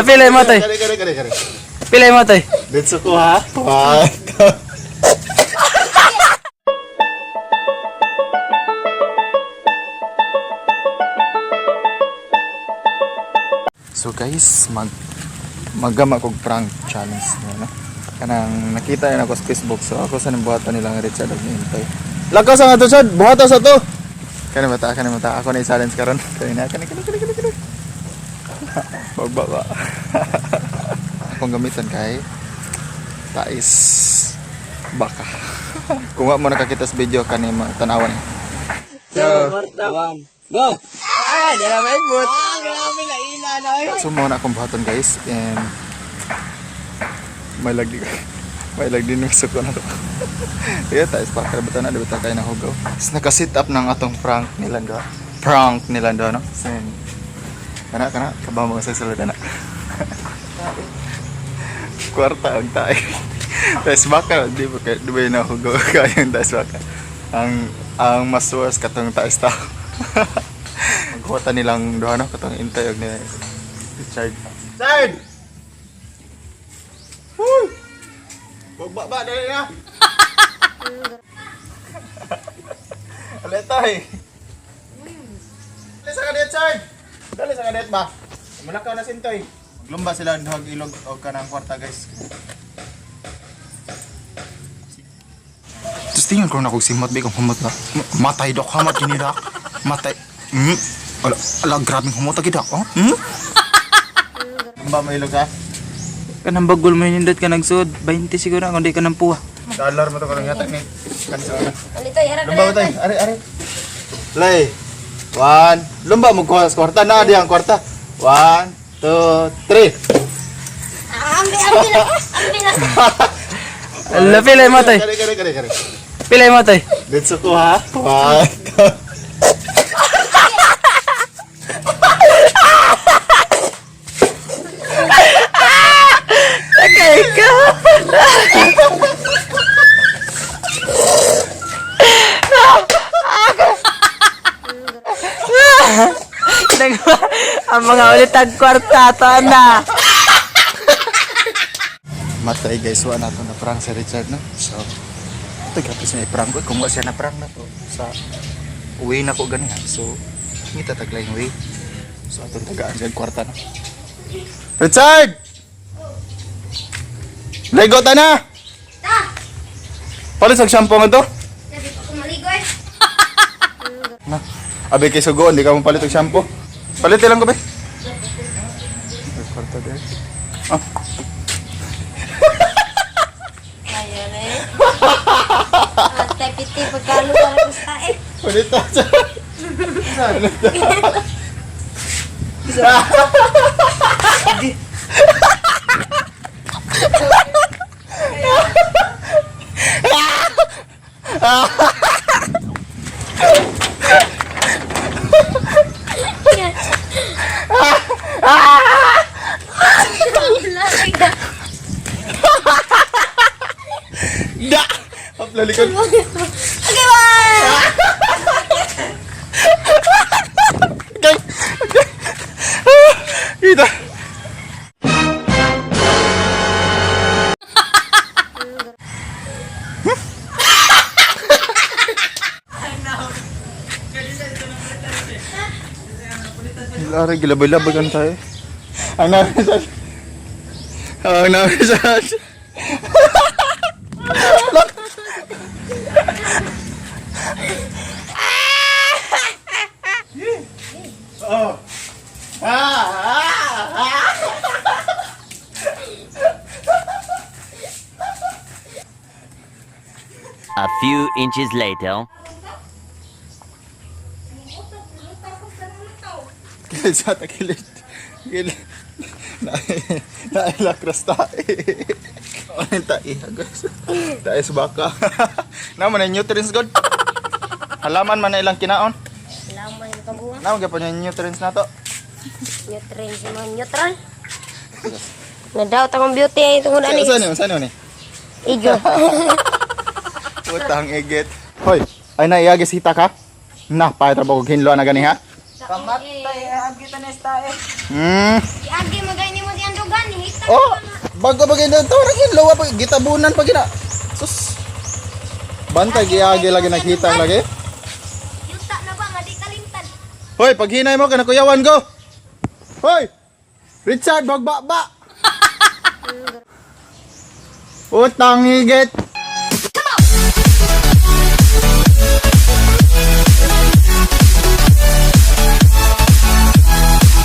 Pilay mo tay. Pilay mo tay. Let's go ha. So guys, magama kog prank challenge na no. Kanang nakita yun ako sa Facebook, so ako sa buhatan nilang Richard og nintay. Lakaw sa ato sad, buhatan sa to. Kani mata ako na i-challenge karon. Kani. Bagbaba. Akong gamitan kay tais baka. Kung wa mo nakakita sa video kani tanawan. So, Go! Ah, di na may but. Grabe na ina na. So muna akong buhaton guys, and may lagdi ng suko na to. Kaya tayo pa karabatan na dito kayo na hugaw. Is naka-sit up ng atong prank nila do. No? Sen. Kana kabaw mo sa sulod na. Kwarta ang tayo. Tayo baka di ba na hugaw kayo tayo baka. Ang mas worse katong tayo tao. Magkuha nilang doon no katong intayog ni Richard. Richard! Woo! Bagbaba dali na. Aletay. Dali sa kadet, Richard. Dali sa kadet ba? Malakaw na sintoy. Lumba sila hog ilog og kanang kwarta, guys. Tapos tingin ko na kung simot ba kung humot na. Matay dok, hamat yun dak. Matay. Ala, grabing humot agad ako. Lumba may ilog ha? Kanang bagol mo hinindot ka nagsud 20 siguro kundi ka nang puwa. Dollar mo to ko lang yata ni kansa. Alito, harap Lumba mo tayo. Ari. Lay. 1. Lumba mo kuha sa kwarta na di ang kwarta. 1, 2, 3. Ala, pilay mo tay. Kari. Pilay mo tay. Let's go ha. 1. Okay ka. Ang mga ulit ang kwarta na. Matay guys, wala na to na prank sa Richard no. So, ito gapos na i-prank ko. Kung wala siya na prank na to sa uwi na ko ganihan. So, hindi tatagla yung uwi. So, atong tagaan siya kwarta no. Richard! Lego ta na! Palit sa shampoo nga to? Sabi ko kumaligo eh. Na, abi kay sugoon, di ka mo palit og shampoo. Palit lang ko ba? Kwarta din. Ah. Ayan eh. Ate, piti, pagkalo para gusta eh. Palit ta siya. Da! Lalikod. Okay, Okay. Kita. Lari gilabay-labay kan tayo. Ang narisan. Oh. A few inches later. Sa takilid. Nailakras tayo. Ano tayo guys? Tayo sa baka. Naman yung nutrients god. Halaman man na ilang kinaon. Laman yung kabuha. Naman gapon yung nutrients na to. Neutral si mga neutral. Nadaot akong beauty ay itong ulan eh. Saan yun eh? Igo. Putang igit. Hoy, ay naiagis hita ka? Na, pahitrabaw kong hinlo na gani ha? Kamatay, ang kita na tae. Agi magay ni mo di andugan hita. Oh, bago bagay na to, rin lawa pa gitabunan pa gina. Sus. Bantay giagi lagi nakita lagi. Yuta na ba nga di kalimtan. Hoy, paghinay mo kana kuyawan ko. Hoy. Richard, bagbaba. Utang higit.